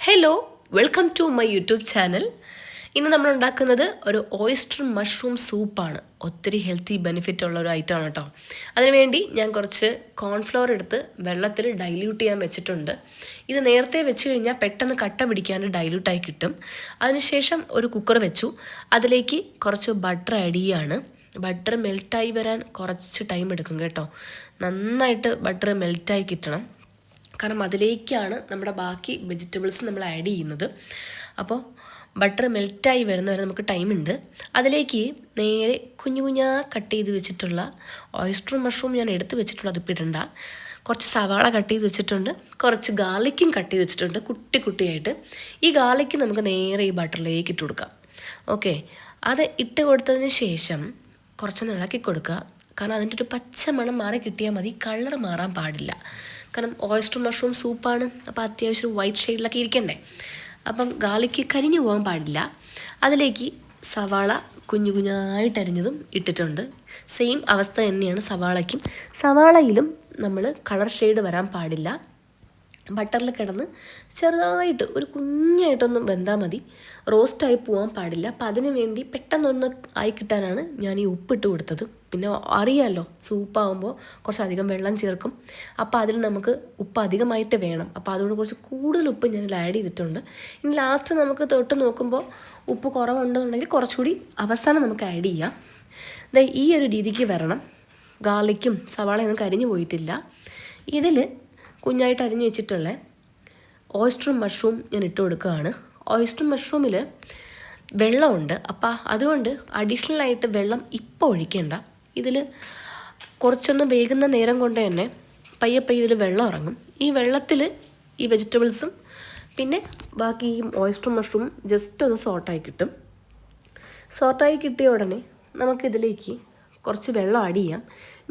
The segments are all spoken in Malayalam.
Hello, welcome to my YouTube channel. ഇന്ന് നമ്മൾ ഉണ്ടാക്കുന്നത് ഒരു ഓയിസ്റ്റർ മഷ്റൂം സൂപ്പാണ്. ഒത്തിരി ഹെൽത്തി ബെനിഫിറ്റ് ഉള്ള ഒരു ഐറ്റമാണ് കേട്ടോ. അതിനുവേണ്ടി ഞാൻ കുറച്ച് കോൺഫ്ലോർ എടുത്ത് വെള്ളത്തിൽ ഡൈല്യൂട്ട് ചെയ്യാൻ വെച്ചിട്ടുണ്ട്. ഇത് നേരത്തെ വെച്ച് കഴിഞ്ഞാൽ പെട്ടെന്ന് കട്ട പിടിക്കാണ്ട് ഡൈല്യൂട്ടായി കിട്ടും. അതിനുശേഷം ഒരു കുക്കർ വെച്ചു. അതിലേക്ക് കുറച്ച് ബട്ടർ ആഡ് ചെയ്യുകയാണ്. ബട്ടർ മെൽറ്റായി വരാൻ കുറച്ച് ടൈം എടുക്കും കേട്ടോ. നന്നായിട്ട് ബട്ടർ മെൽറ്റായി കിട്ടണം. കാരണം അതിലേക്കാണ് നമ്മുടെ ബാക്കി വെജിറ്റബിൾസ് നമ്മൾ ആഡ് ചെയ്യുന്നത്. അപ്പോൾ ബട്ടർ മെൽറ്റായി വരുന്നവരെ നമുക്ക് ടൈമുണ്ട്. അതിലേക്ക് നേരെ കുഞ്ഞു കട്ട് ചെയ്ത് വെച്ചിട്ടുള്ള ഓയിസ്റ്റർ മഷ്റൂം ഞാൻ എടുത്ത് വെച്ചിട്ടുള്ള അതിപ്പോൾ ഇടണ്ട. കുറച്ച് സവാള കട്ട് ചെയ്ത് വെച്ചിട്ടുണ്ട്, കുറച്ച് ഗാർലിക്കും കട്ട് ചെയ്ത് വെച്ചിട്ടുണ്ട് കുട്ടിയായിട്ട്. ഈ ഗാർലിക്ക് നമുക്ക് നേരെ ഈ ബട്ടറിലേക്ക് ഇട്ട് കൊടുക്കാം. ഓക്കെ, അത് ഇട്ട് കൊടുത്തതിന് ശേഷം കുറച്ചൊന്ന് ഇളക്കി കൊടുക്കുക. കാരണം അതിൻ്റെ ഒരു പച്ച മണം മാറി കിട്ടിയാൽ മതി, കളർ മാറാൻ പാടില്ല. കാരണം ഓയിസ്റ്റർ മഷ്റൂം സൂപ്പാണ്, അപ്പോൾ അത്യാവശ്യം വൈറ്റ് ഷെയ്ഡിലൊക്കെ ഇരിക്കണ്ടേ. അപ്പം ഗാർലിക്ക് കരിഞ്ഞു പോകാൻ പാടില്ല. അതിലേക്ക് സവാള കുഞ്ഞായിട്ട് അരിഞ്ഞതും ഇട്ടിട്ടുണ്ട്. സെയിം അവസ്ഥ തന്നെയാണ് സവാളയ്ക്കും. സവാളയിലും നമ്മൾ കളർ ഷെയ്ഡ് വരാൻ പാടില്ല. ബട്ടറിൽ കിടന്ന് ചെറുതായിട്ട് ഒരു കുഞ്ഞായിട്ടൊന്നും വെന്താൽ മതി, റോസ്റ്റായി പോകാൻ പാടില്ല. അപ്പം അതിന് വേണ്ടി പെട്ടെന്നൊന്ന് ആയി കിട്ടാനാണ് ഞാൻ ഈ ഉപ്പിട്ട് കൊടുത്തത്. പിന്നെ അറിയാമല്ലോ, സൂപ്പാകുമ്പോൾ കുറച്ചധികം വെള്ളം ചേർക്കും. അപ്പോൾ അതിൽ നമുക്ക് ഉപ്പ് അധികമായിട്ട് വേണം. അപ്പോൾ അതുകൊണ്ട് കുറച്ച് കൂടുതൽ ഉപ്പ് ഞാനിൽ ആഡ് ചെയ്തിട്ടുണ്ട്. ഇനി ലാസ്റ്റ് നമുക്ക് തൊട്ട് നോക്കുമ്പോൾ ഉപ്പ് കുറവുണ്ടെന്നുണ്ടെങ്കിൽ കുറച്ചുകൂടി അവസാനം നമുക്ക് ആഡ് ചെയ്യാം. ഈ ഒരു രീതിക്ക് വരണം. ഗാർലിക്കും സവാളയൊന്നും കരിഞ്ഞു പോയിട്ടില്ല. ഇതിൽ കുഞ്ഞായിട്ട് അരിഞ്ഞു വെച്ചിട്ടുള്ള ഓയിസ്റ്റർ മഷ്റൂം ഞാൻ ഇട്ട് കൊടുക്കുകയാണ്. ഓയിസ്റ്റർ മഷ്റൂമിൽ വെള്ളമുണ്ട്, അപ്പോൾ അതുകൊണ്ട് അഡീഷണലായിട്ട് വെള്ളം ഇപ്പോൾ ഒഴിക്കേണ്ട. ഇതിൽ കുറച്ചൊന്ന് വേകുന്ന നേരം കൊണ്ട് തന്നെ പയ്യെ ഇതിൽ വെള്ളം ഇറങ്ങും. ഈ വെള്ളത്തിൽ ഈ വെജിറ്റബിൾസും പിന്നെ ബാക്കി ഈ ഓയിസ്റ്റർ മഷ്റൂമും ജസ്റ്റ് ഒന്ന് സോട്ടായി കിട്ടും. സോട്ടായി കിട്ടിയ ഉടനെ നമുക്കിതിലേക്ക് കുറച്ച് വെള്ളം ആഡ് ചെയ്യാം.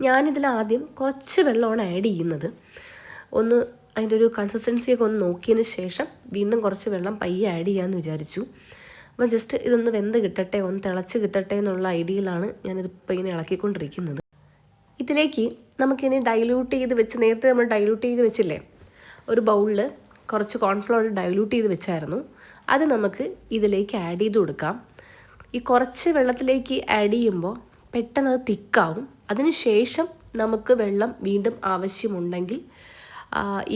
ഞാനിതിൽ ആദ്യം കുറച്ച് വെള്ളമാണ് ആഡ് ചെയ്യുന്നത്. ഒന്ന് അതിൻ്റെ ഒരു കൺസിസ്റ്റൻസിയൊക്കെ ഒന്ന് നോക്കിയതിന് ശേഷം വീണ്ടും കുറച്ച് വെള്ളം പയ്യെ ആഡ് ചെയ്യാമെന്ന് വിചാരിച്ചു. അപ്പോൾ ജസ്റ്റ് ഇതൊന്ന് വെന്ത് കിട്ടട്ടെ, ഒന്ന് തിളച്ച് കിട്ടട്ടെ എന്നുള്ള ഐഡിയയിലാണ് ഞാനിതിപ്പോൾ ഇങ്ങനെ ഇളക്കിക്കൊണ്ടിരിക്കുന്നത്. ഇതിലേക്ക് നമുക്കിനി ഡൈല്യൂട്ട് ചെയ്ത് വെച്ച്, നേരത്തെ നമ്മൾ ഡൈല്യൂട്ട് ചെയ്ത് വെച്ചില്ലേ, ഒരു ബൗളിൽ കുറച്ച് കോൺഫ്ലോർ ഡൈല്യൂട്ട് ചെയ്ത് വെച്ചായിരുന്നു. അത് നമുക്ക് ഇതിലേക്ക് ആഡ് ചെയ്ത് കൊടുക്കാം. ഈ കുറച്ച് വെള്ളത്തിലേക്ക് ആഡ് ചെയ്യുമ്പോൾ പെട്ടെന്ന് അത് തിക്കാവും. അതിന് ശേഷം നമുക്ക് വെള്ളം വീണ്ടും ആവശ്യമുണ്ടെങ്കിൽ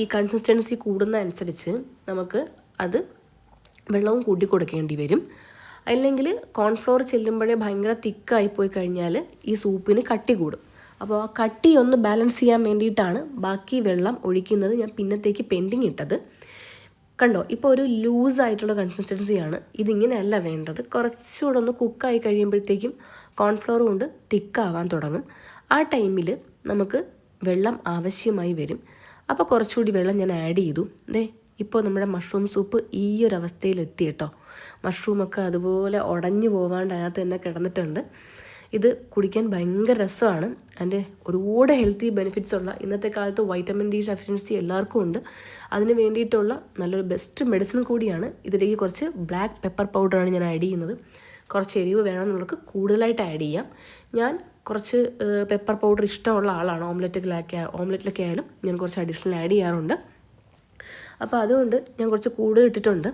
ഈ കൺസിസ്റ്റൻസി കൂടുന്ന അനുസരിച്ച് നമുക്ക് അത് വെള്ളവും കൂട്ടി കൊടുക്കേണ്ടി വരും. അല്ലെങ്കിൽ കോൺഫ്ലോർ ചെല്ലുമ്പോഴേ ഭയങ്കര തിക്കായി പോയി കഴിഞ്ഞാൽ ഈ സൂപ്പിന് കട്ടി കൂടും. അപ്പോൾ ആ കട്ടി ഒന്ന് ബാലൻസ് ചെയ്യാൻ വേണ്ടിയിട്ടാണ് ബാക്കി വെള്ളം ഒഴിക്കുന്നത്. ഞാൻ പിന്നത്തേക്ക് പെൻഡിങ് ഇട്ടത് കണ്ടോ. ഇപ്പോൾ ഒരു ലൂസായിട്ടുള്ള കൺസിസ്റ്റൻസിയാണ്. ഇതിങ്ങനെയല്ല വേണ്ടത്. കുറച്ചുകൂടെ ഒന്ന് കുക്കായി കഴിയുമ്പോഴത്തേക്കും കോൺഫ്ലോർ കൊണ്ട് തിക്കാവാൻ തുടങ്ങും. ആ ടൈമിൽ നമുക്ക് വെള്ളം ആവശ്യമായി വരും. അപ്പോൾ കുറച്ചുകൂടി വെള്ളം ഞാൻ ആഡ് ചെയ്തു. ഇപ്പോൾ നമ്മുടെ മഷ്റൂം സൂപ്പ് ഈ ഒരു അവസ്ഥയിലെത്തി കേട്ടോ. മഷ്റൂമൊക്കെ അതുപോലെ ഉടഞ്ഞു പോകാണ്ട് അതിനകത്ത് തന്നെ കിടന്നിട്ടുണ്ട്. ഇത് കുടിക്കാൻ ഭയങ്കര രസമാണ്. അതിൻ്റെ ഒരുപാട് ഹെൽത്തി ബെനിഫിറ്റ്സ് ഉള്ള, ഇന്നത്തെ കാലത്ത് വൈറ്റമിൻ ഡി ഡെഫിഷ്യൻസി എല്ലാവർക്കും ഉണ്ട്. അതിന് വേണ്ടിയിട്ടുള്ള നല്ലൊരു ബെസ്റ്റ് മെഡിസിൻ കൂടിയാണ്. ഇതിലേക്ക് കുറച്ച് ബ്ലാക്ക് പെപ്പർ പൗഡറാണ് ഞാൻ ആഡ് ചെയ്യുന്നത്. കുറച്ച് എരിവ് വേണമെന്നുള്ളവർക്ക് കൂടുതലായിട്ട് ആഡ് ചെയ്യാം. ഞാൻ കുറച്ച് പെപ്പർ പൗഡർ ഇഷ്ടമുള്ള ആളാണ്. ഓംലെറ്റിലൊക്കെ ആയാലും ഞാൻ കുറച്ച് അഡീഷണൽ ആഡ് ചെയ്യാറുണ്ട്. അപ്പോൾ അതുകൊണ്ട് ഞാൻ കുറച്ച് കൂടുതൽ ഇട്ടിട്ടുണ്ട്.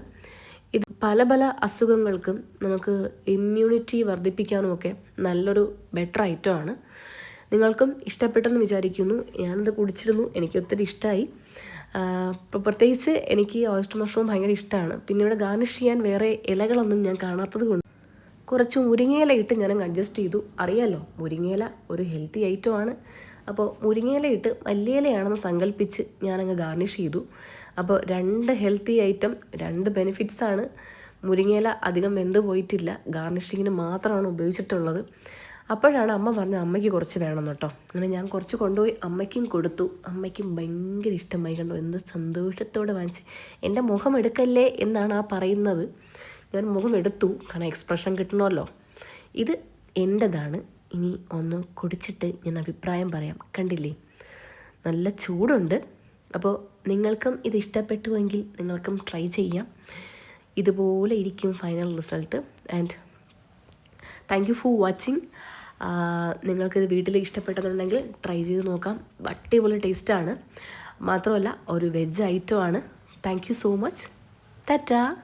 ഇത് പല അസുഖങ്ങൾക്കും നമുക്ക് ഇമ്മ്യൂണിറ്റി വർദ്ധിപ്പിക്കാനുമൊക്കെ നല്ലൊരു ബെറ്റർ ഐറ്റമാണ്. നിങ്ങൾക്കും ഇഷ്ടപ്പെട്ടെന്ന് വിചാരിക്കുന്നു. ഞാനിത് കുടിച്ചിരുന്നു, എനിക്ക് ഒത്തിരി ഇഷ്ടമായി. ഇപ്പോൾ പ്രത്യേകിച്ച് എനിക്ക് ഓയിസ്റ്റർ മഷ്റൂം ഭയങ്കര ഇഷ്ടമാണ്. പിന്നെ ഇവിടെ ഗാർണിഷ് ചെയ്യാൻ വേറെ ഇലകളൊന്നും ഞാൻ കാണാത്തത് കൊണ്ട് കുറച്ച് മുരിങ്ങയില ഇട്ട് ഞാനങ്ങ് അഡ്ജസ്റ്റ് ചെയ്തു. അറിയാമല്ലോ, മുരിങ്ങയില ഒരു ഹെൽത്തി ഐറ്റമാണ്. അപ്പോൾ മുരിങ്ങയില ഇട്ട് മല്ലിയിലയാണെന്ന് സങ്കല്പിച്ച് ഞാനങ്ങ് ഗാർണിഷ് ചെയ്തു. അപ്പോൾ 2 ഹെൽത്തി ഐറ്റം, 2 ബെനിഫിറ്റ്സാണ്. മുരിങ്ങയില അധികം വെന്ത് പോയിട്ടില്ല, ഗാർണിഷിങ്ങിന് മാത്രമാണ് ഉപയോഗിച്ചിട്ടുള്ളത്. അപ്പോഴാണ് അമ്മ പറഞ്ഞത് അമ്മയ്ക്ക് കുറച്ച് വേണം കേട്ടോ. അങ്ങനെ ഞാൻ കുറച്ച് കൊണ്ടുപോയി അമ്മയ്ക്കും കൊടുത്തു. അമ്മയ്ക്കും ഭയങ്കര ഇഷ്ടമായി. കണ്ടോ എന്ത് സന്തോഷത്തോടെ വാങ്ങിച്ച്. എൻ്റെ മുഖം എടുക്കല്ലേ എന്നാണ് ആ പറയുന്നത്. ഞാൻ മുഖം എടുത്തു, കാരണം എക്സ്പ്രഷൻ കിട്ടണമല്ലോ. ഇത് എൻ്റെതാണ്. ഇനി ഒന്ന് കുടിച്ചിട്ട് ഞാൻ അഭിപ്രായം പറയാം. കണ്ടില്ലേ, നല്ല ചൂടുണ്ട്. അപ്പോൾ നിങ്ങൾക്കും ഇത് ഇഷ്ടപ്പെട്ടുവെങ്കിൽ നിങ്ങൾക്കും ട്രൈ ചെയ്യാം. ഇതുപോലെ ഇരിക്കും final result. And thank you for watching. നിങ്ങൾക്കിത് വീട്ടിൽ ഇഷ്ടപ്പെട്ടെന്നുണ്ടെങ്കിൽ ട്രൈ ചെയ്ത് നോക്കാം. അടിപൊളി ടേസ്റ്റാണ്. മാത്രമല്ല ഒരു വെജ് ഐറ്റമാണ്. Thank you so much. Tata.